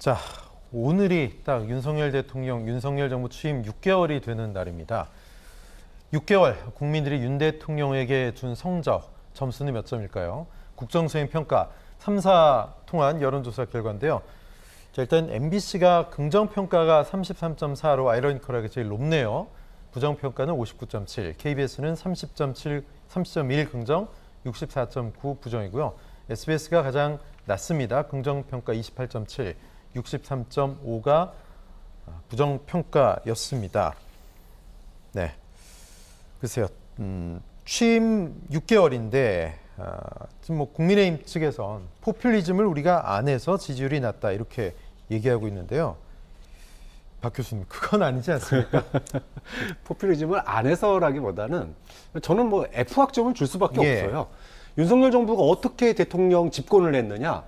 자, 오늘이 딱 윤석열 대통령, 윤석열 정부 취임 6개월이 되는 날입니다. 6개월 국민들이 윤 대통령에게 준 성적, 점수는 몇 점일까요? 국정수행 평가 3사 통한 여론조사 결과인데요. 자, 일단 MBC가 긍정평가가 33.4로 아이러니컬하게 제일 높네요. 부정평가는 59.7, KBS는 30.7, 30.1 긍정, 64.9 부정이고요. SBS가 가장 낮습니다. 긍정평가 28.7, 63.5가 부정평가였습니다. 네, 글쎄요. 취임 6개월인데 지금 뭐 국민의힘 측에선 포퓰리즘을 우리가 안 해서 지지율이 낮다 이렇게 얘기하고 있는데요. 박 교수님, 그건 아니지 않습니까? 포퓰리즘을 안 해서라기보다는 저는 뭐 F학점을 줄 수밖에 예. 없어요. 윤석열 정부가 어떻게 대통령 집권을 했느냐?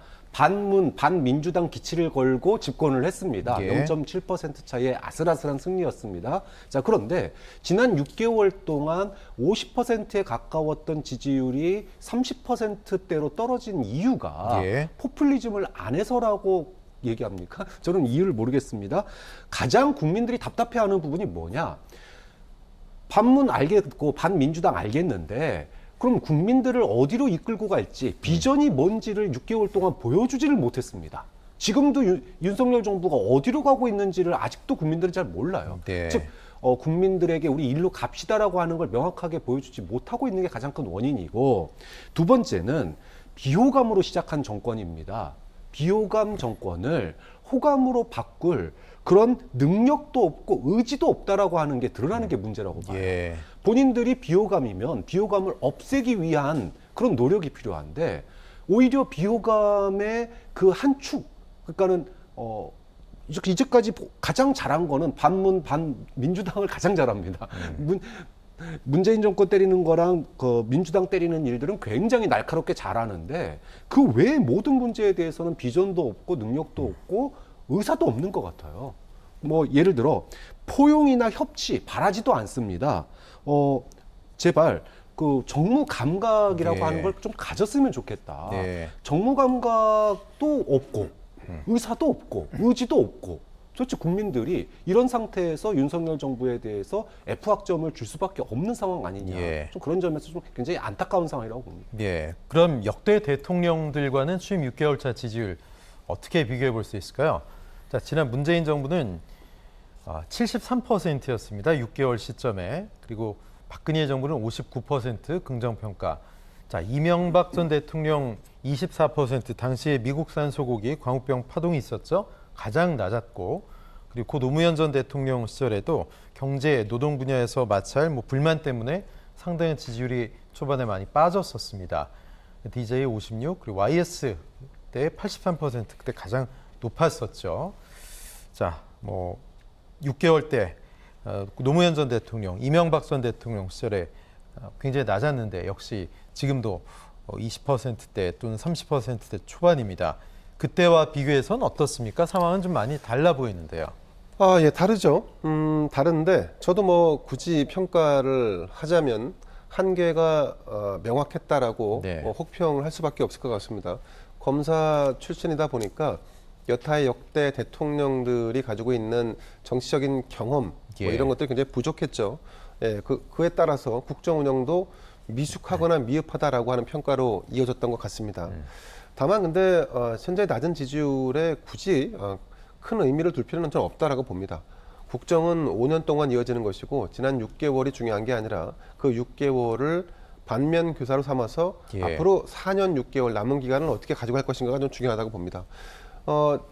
반민주당 기치를 걸고 집권을 했습니다. 예. 0.7% 차이의 아슬아슬한 승리였습니다. 자, 그런데 지난 6개월 동안 50%에 가까웠던 지지율이 30%대로 떨어진 이유가 예. 포퓰리즘을 안 해서라고 얘기합니까? 저는 이유를 모르겠습니다. 가장 국민들이 답답해하는 부분이 뭐냐? 반문 알겠고 반민주당 알겠는데 그럼 국민들을 어디로 이끌고 갈지 비전이 뭔지를 6개월 동안 보여주지를 못했습니다. 지금도 윤석열 정부가 어디로 가고 있는지를 아직도 국민들은 잘 몰라요. 네. 즉 국민들에게 우리 일로 갑시다라고 하는 걸 명확하게 보여주지 못하고 있는 게 가장 큰 원인이고, 두 번째는 비호감으로 시작한 정권입니다. 비호감 정권을 호감으로 바꿀 그런 능력도 없고 의지도 없다라고 하는 게 드러나는 게 문제라고 봐요. 예. 본인들이 비호감이면 비호감을 없애기 위한 그런 노력이 필요한데 오히려 비호감의 그 한 축, 그러니까는 이제까지 가장 잘한 거는 반민주당을 가장 잘합니다. 문재인 정권 때리는 거랑 그 민주당 때리는 일들은 굉장히 날카롭게 잘하는데 그 외의 모든 문제에 대해서는 비전도 없고 능력도 없고 의사도 없는 것 같아요. 뭐 예를 들어 포용이나 협치 바라지도 않습니다. 제발 그 정무 감각이라고 예. 하는 걸 좀 가졌으면 좋겠다. 예. 정무 감각도 없고 의사도 없고 의지도 없고 도대체 국민들이 이런 상태에서 윤석열 정부에 대해서 F학점을 줄 수밖에 없는 상황 아니냐. 예. 좀 그런 점에서 좀 굉장히 안타까운 상황이라고 봅니다. 예. 그럼 역대 대통령들과는 취임 6개월 차 지지율 어떻게 비교해 볼 수 있을까요? 자, 지난 문재인 정부는 73%였습니다. 6개월 시점에. 그리고 박근혜 정부는 59% 긍정평가. 자, 이명박 전 대통령 24%, 당시에 미국산 소고기 광우병 파동이 있었죠. 가장 낮았고, 그리고 고 노무현 전 대통령 시절에도 경제, 노동 분야에서 마찰, 불만 때문에 상당히 지지율이 초반에 많이 빠졌었습니다. DJ 56, 그리고 YS 때 83%, 그때 가장 높았었죠. 자, 6개월 때 노무현 전 대통령, 이명박 전 대통령 시절에 굉장히 낮았는데 역시 지금도 20%대 또는 30%대 초반입니다. 그때와 비교해서는 어떻습니까? 상황은 좀 많이 달라 보이는데요. 예, 다르죠. 다른데 저도 굳이 평가를 하자면 한계가 명확했다라고 네. 혹평을 할 수밖에 없을 것 같습니다. 검사 출신이다 보니까 여타의 역대 대통령들이 가지고 있는 정치적인 경험 예. 이런 것들이 굉장히 부족했죠. 예, 그에 따라서 국정 운영도 미숙하거나 미흡하다라고 하는 평가로 이어졌던 것 같습니다. 다만 근데 현재 낮은 지지율에 굳이 큰 의미를 둘 필요는 좀 없다라고 봅니다. 국정은 5년 동안 이어지는 것이고 지난 6개월이 중요한 게 아니라 그 6개월을 반면 교사로 삼아서 예. 앞으로 4년 6개월 남은 기간을 어떻게 가져갈 것인가가 좀 중요하다고 봅니다.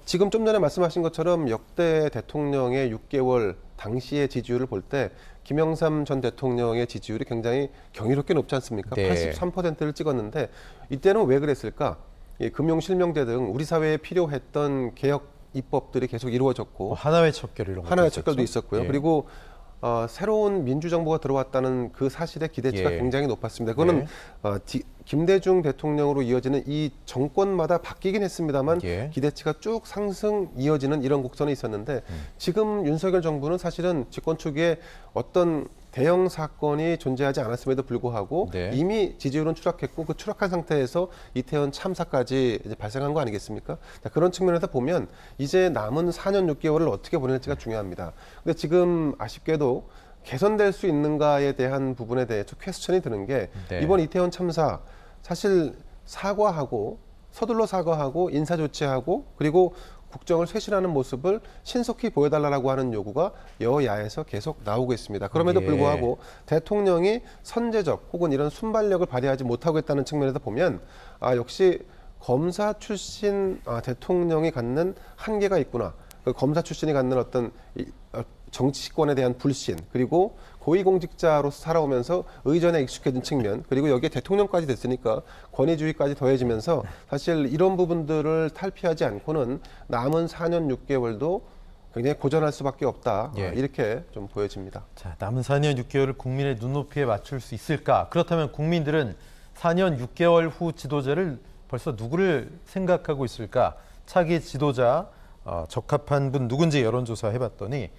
지금 좀 전에 말씀하신 것처럼 역대 대통령의 6개월 당시의 지지율을 볼 때 김영삼 전 대통령의 지지율이 굉장히 경이롭게 높지 않습니까? 네. 83%를 찍었는데 이때는 왜 그랬을까? 금융실명제 등 우리 사회에 필요했던 개혁 입법들이 계속 이루어졌고 하나회 척결 이런 것도 하나의 있었죠. 척결도 있었고요. 예. 그리고 새로운 민주정부가 들어왔다는 그 사실의 기대치가 예. 굉장히 높았습니다. 그거는 김대중 대통령으로 이어지는 이 정권마다 바뀌긴 했습니다만 예. 기대치가 쭉 상승 이어지는 이런 곡선이 있었는데 지금 윤석열 정부는 사실은 집권 초기에 어떤 대형 사건이 존재하지 않았음에도 불구하고 네. 이미 지지율은 추락했고 그 추락한 상태에서 이태원 참사까지 이제 발생한 거 아니겠습니까? 자, 그런 측면에서 보면 이제 남은 4년 6개월을 어떻게 보낼지가 중요합니다. 근데 지금 아쉽게도 개선될 수 있는가에 대한 부분에 대해서 퀘스천이 드는 게 네. 이번 이태원 참사 사실 서둘러 사과하고 인사 조치하고 그리고 국정을 쇄신하는 모습을 신속히 보여달라고 하는 요구가 여야에서 계속 나오고 있습니다. 그럼에도 예. 불구하고 대통령이 선제적 혹은 이런 순발력을 발휘하지 못하고 있다는 측면에서 보면 역시 검사 출신 대통령이 갖는 한계가 있구나. 그 검사 출신이 갖는 어떤 정치권에 대한 불신 그리고 고위공직자로서 살아오면서 의전에 익숙해진 측면 그리고 여기에 대통령까지 됐으니까 권위주의까지 더해지면서 사실 이런 부분들을 탈피하지 않고는 남은 4년 6개월도 굉장히 고전할 수밖에 없다. 예. 이렇게 좀 보여집니다. 자, 남은 4년 6개월을 국민의 눈높이에 맞출 수 있을까? 그렇다면 국민들은 4년 6개월 후 지도자를 벌써 누구를 생각하고 있을까? 차기 지도자 적합한 분 누군지 여론조사 해봤더니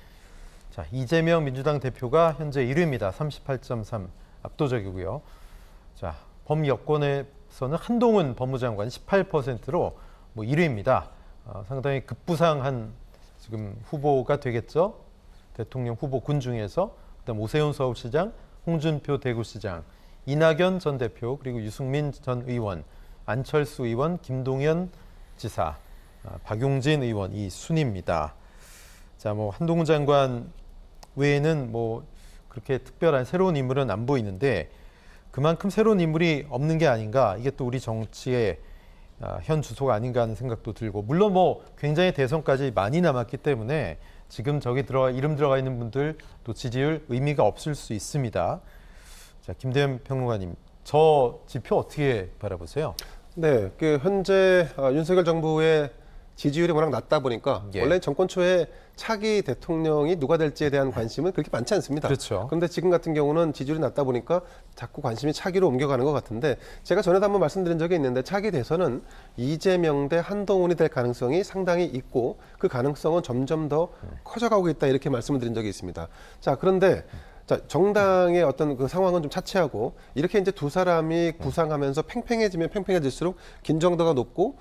자, 이재명 민주당 대표가 현재 1위입니다. 38.3 압도적이고요. 자, 범여권에서는 한동훈 법무장관 18%로 1위입니다. 상당히 급부상한 지금 후보가 되겠죠. 대통령 후보군 중에서 그다음 오세훈 서울시장, 홍준표 대구시장, 이낙연 전 대표 그리고 유승민 전 의원, 안철수 의원, 김동연 지사, 박용진 의원 이 순입니다. 자, 한동훈 장관 외에는 그렇게 특별한 새로운 인물은 안 보이는데 그만큼 새로운 인물이 없는 게 아닌가 이게 또 우리 정치의 현 주소가 아닌가 하는 생각도 들고 물론 굉장히 대선까지 많이 남았기 때문에 지금 저기 이름 들어가 있는 분들 또 지지율 의미가 없을 수 있습니다. 자, 김대현 평론가님 저 지표 어떻게 바라보세요? 네, 현재 윤석열 정부의 지지율이 워낙 낮다 보니까 예. 원래 정권 초에 차기 대통령이 누가 될지에 대한 관심은 그렇게 많지 않습니다. 그렇죠. 그런데 지금 같은 경우는 지지율이 낮다 보니까 자꾸 관심이 차기로 옮겨가는 것 같은데 제가 전에도 한번 말씀드린 적이 있는데 차기 대선은 이재명 대 한동훈이 될 가능성이 상당히 있고 그 가능성은 점점 더 커져가고 있다 이렇게 말씀을 드린 적이 있습니다. 자, 그런데 정당의 어떤 그 상황은 좀 차치하고 이렇게 이제 두 사람이 부상하면서 팽팽해지면 팽팽해질수록 긴장도가 높고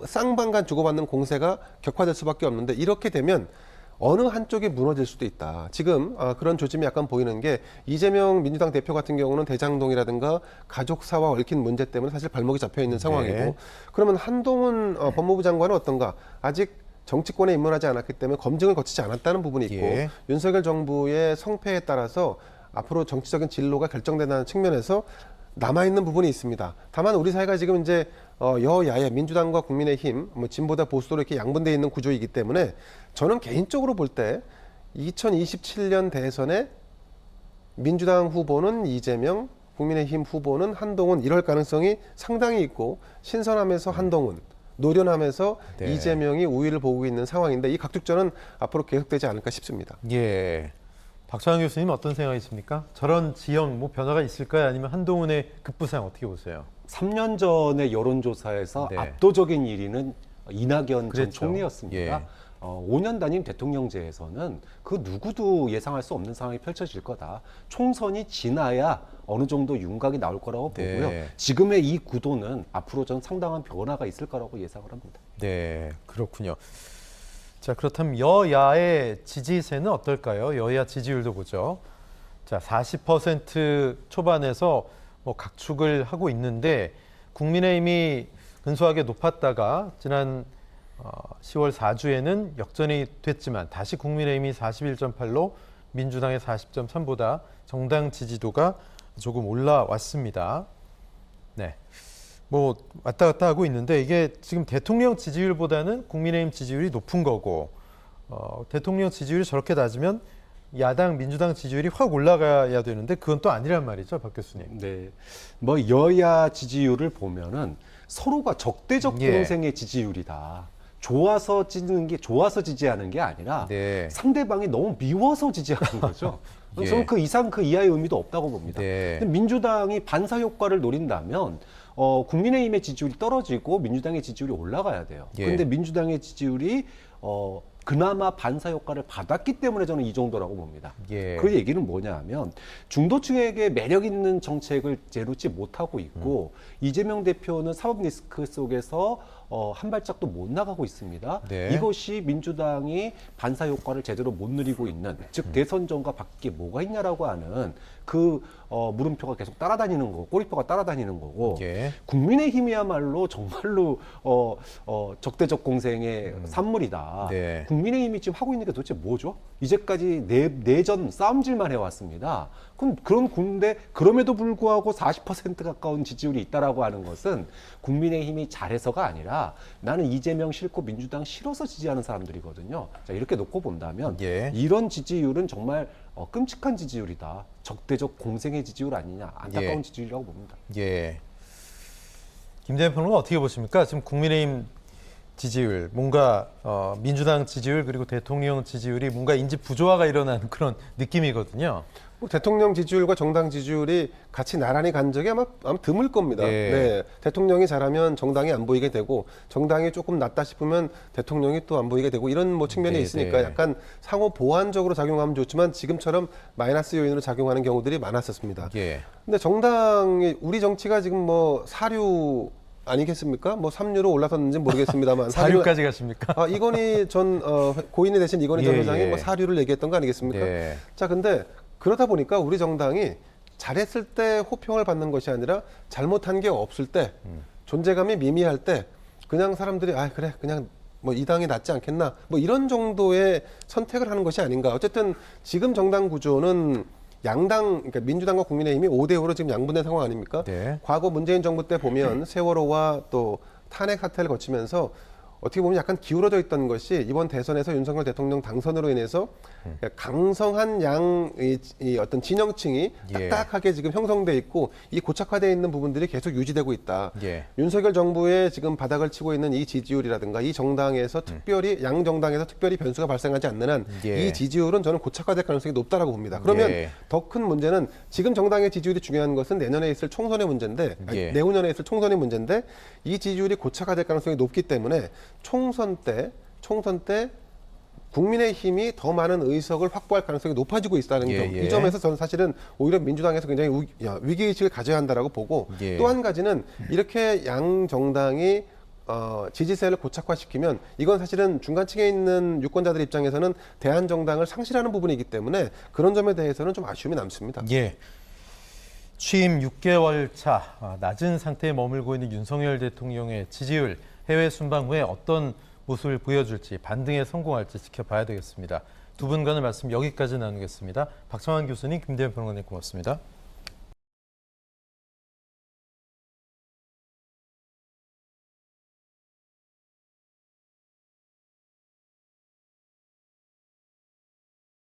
쌍방간 주고받는 공세가 격화될 수밖에 없는데 이렇게 되면 어느 한쪽이 무너질 수도 있다. 지금 그런 조짐이 약간 보이는 게 이재명 민주당 대표 같은 경우는 대장동이라든가 가족사와 얽힌 문제 때문에 사실 발목이 잡혀 있는 상황이고 네. 그러면 한동훈 법무부 장관은 어떤가? 아직 정치권에 입문하지 않았기 때문에 검증을 거치지 않았다는 부분이 있고 예. 윤석열 정부의 성패에 따라서 앞으로 정치적인 진로가 결정된다는 측면에서 남아있는 부분이 있습니다. 다만 우리 사회가 지금 이제 여야의 민주당과 국민의힘, 진보다 보수로 이렇게 양분되어 있는 구조이기 때문에 저는 개인적으로 볼 때 2027년 대선에 민주당 후보는 이재명, 국민의힘 후보는 한동훈 이럴 가능성이 상당히 있고 신선함에서 한동훈, 노련함에서 네. 이재명이 우위를 보고 있는 상황인데 이 각축전은 앞으로 계속되지 않을까 싶습니다. 예. 박찬환 교수님 어떤 생각이십니까? 저런 지형 변화가 있을까요? 아니면 한동훈의 급부상 어떻게 보세요? 3년 전의 여론조사에서 네. 압도적인 1위는 이낙연 전 그랬죠. 총리였습니다. 예. 5년 단임 대통령제에서는 그 누구도 예상할 수 없는 상황이 펼쳐질 거다. 총선이 지나야 어느 정도 윤곽이 나올 거라고 네. 보고요. 지금의 이 구도는 앞으로 전 상당한 변화가 있을 거라고 예상을 합니다. 네, 그렇군요. 자, 그렇다면 여야의 지지세는 어떨까요? 여야 지지율도 보죠. 자, 40% 초반에서 각축을 하고 있는데 국민의힘이 근소하게 높았다가 지난 10월 4주에는 역전이 됐지만 다시 국민의힘이 41.8로 민주당의 40.3보다 정당 지지도가 조금 올라왔습니다. 네. 왔다 갔다 하고 있는데 이게 지금 대통령 지지율보다는 국민의힘 지지율이 높은 거고 대통령 지지율이 저렇게 낮으면 야당 민주당 지지율이 확 올라가야 되는데 그건 또 아니란 말이죠, 박 교수님. 네, 여야 지지율을 보면은 서로가 적대적 예. 공생의 지지율이다. 좋아서 지지하는 게 아니라 네. 상대방이 너무 미워서 지지하는 거죠. 예. 저는 그 이상 그 이하의 의미도 없다고 봅니다. 네. 근데 민주당이 반사 효과를 노린다면 국민의힘의 지지율이 떨어지고 민주당의 지지율이 올라가야 돼요. 예. 그런데 민주당의 지지율이 그나마 반사 효과를 받았기 때문에 저는 이 정도라고 봅니다. 예. 그 얘기는 뭐냐 하면 중도층에게 매력 있는 정책을 내놓지 못하고 있고 이재명 대표는 사법 리스크 속에서 한 발짝도 못 나가고 있습니다. 네. 이것이 민주당이 반사 효과를 제대로 못 누리고 있는, 즉 대선 전과 바뀌게 뭐가 있냐라고 하는 그 물음표가 계속 따라다니는 거고, 꼬리표가 따라다니는 거고, 예. 국민의힘이야말로 정말로 적대적 공생의 산물이다. 네. 국민의힘이 지금 하고 있는 게 도대체 뭐죠? 이제까지 내전 싸움질만 해왔습니다. 그런데 그럼에도 불구하고 40% 가까운 지지율이 있다라고 하는 것은 국민의힘이 잘해서가 아니라 나는 이재명 싫고 민주당 싫어서 지지하는 사람들이거든요. 자, 이렇게 놓고 본다면 예. 이런 지지율은 정말 끔찍한 지지율이다. 적대적 공생의 지지율 아니냐. 안타까운 예. 지지율이라고 봅니다. 예. 김재현 평론가 어떻게 보십니까? 지금 국민의힘 지지율, 뭔가 민주당 지지율 그리고 대통령 지지율이 뭔가 인지 부조화가 일어나는 그런 느낌이거든요. 뭐 대통령 지지율과 정당 지지율이 같이 나란히 간 적이 아마 드물 겁니다. 네. 네. 대통령이 잘하면 정당이 안 보이게 되고 정당이 조금 낮다 싶으면 대통령이 또 안 보이게 되고 이런 뭐 측면이 네, 있으니까 네. 약간 상호 보완적으로 작용하면 좋지만 지금처럼 마이너스 요인으로 작용하는 경우들이 많았었습니다. 예. 근데 정당이 우리 정치가 지금 뭐 사류 아니겠습니까? 뭐 3류로 올라섰는지 모르겠습니다만 사류까지 가십니까? 이건희 전 고인이 되신 이건희 전 예, 회장이 예. 뭐 사류를 얘기했던 거 아니겠습니까? 네. 자, 근데 그러다 보니까 우리 정당이 잘했을 때 호평을 받는 것이 아니라 잘못한 게 없을 때 존재감이 미미할 때 그냥 사람들이 그래 그냥 뭐 이 당이 낫지 않겠나 뭐 이런 정도의 선택을 하는 것이 아닌가. 어쨌든 지금 정당 구조는 양당 그러니까 민주당과 국민의힘이 5대5로 지금 양분된 상황 아닙니까? 네. 과거 문재인 정부 때 보면 세월호와 또 탄핵 사태를 거치면서 어떻게 보면 약간 기울어져 있던 것이 이번 대선에서 윤석열 대통령 당선으로 인해서 강성한 이 어떤 진영층이 예. 딱딱하게 지금 형성돼 있고 이 고착화되어 있는 부분들이 계속 유지되고 있다. 예. 윤석열 정부의 지금 바닥을 치고 있는 이 지지율이라든가 이 정당에서 특별히 양 정당에서 특별히 변수가 발생하지 않는 한 예. 이 지지율은 저는 고착화될 가능성이 높다라고 봅니다. 그러면 예. 더 큰 문제는 지금 정당의 지지율이 중요한 것은 내년에 있을 총선의 문제인데 예. 내후년에 있을 총선의 문제인데 이 지지율이 고착화될 가능성이 높기 때문에 총선 때 국민의힘이 더 많은 의석을 확보할 가능성이 높아지고 있다는 예, 점. 예. 이 점에서 저는 사실은 오히려 민주당에서 굉장히 위기의식을 가져야 한다라고 보고 예. 또 한 가지는 이렇게 양 정당이 지지세를 고착화시키면 이건 사실은 중간층에 있는 유권자들 입장에서는 대한정당을 상실하는 부분이기 때문에 그런 점에 대해서는 좀 아쉬움이 남습니다. 예. 취임 6개월 차 낮은 상태에 머물고 있는 윤석열 대통령의 지지율 해외 순방 후에 어떤 모습을 보여줄지 반등에 성공할지 지켜봐야 되겠습니다. 두 분과의 말씀 여기까지 나누겠습니다. 박정환 교수님, 김대현 평론가님 고맙습니다.